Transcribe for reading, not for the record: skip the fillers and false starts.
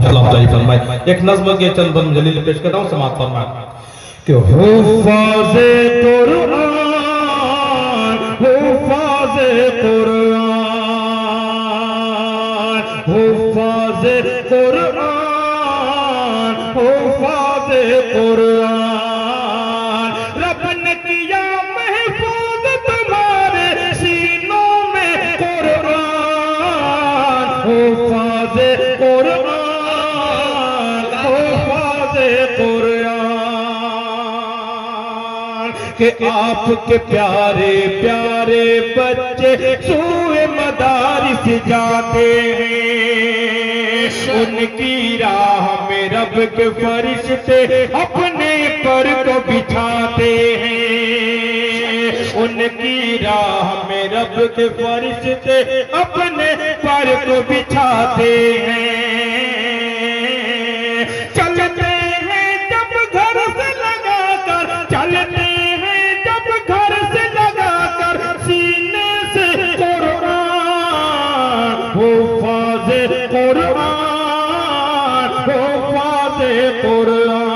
हौसला अफजाई फरमाए। एक नज़्म के चंद बंद जलील पेश करता हूँ, समाअत फरमाए कि हुफ़ाज़े कुरान, हुफ़ाज़े कुरान, हुफ़ाज़े कुरान, हुफ़ाज़े कुरान, रब ने किया महफूज़ तुम्हारे सीनों में कुरान। हुफ़ाज़े कुरान, हुफ़ाज़े कुरान, कि आपके प्यारे प्यारे बच्चे सूए मदारिस जाते हैं, उनकी राह में रब के फरिश्ते अपने पर को बिछाते हैं, उनकी राह में रब के फरिश्ते अपने पर को बिछाते हैं। चलते हैं जब घर से लगाकर, चलते हैं जब घर से लगाकर सीने से कुरान। हुफ़ाज़े कुरान, हुफ़ाज़े कुरान,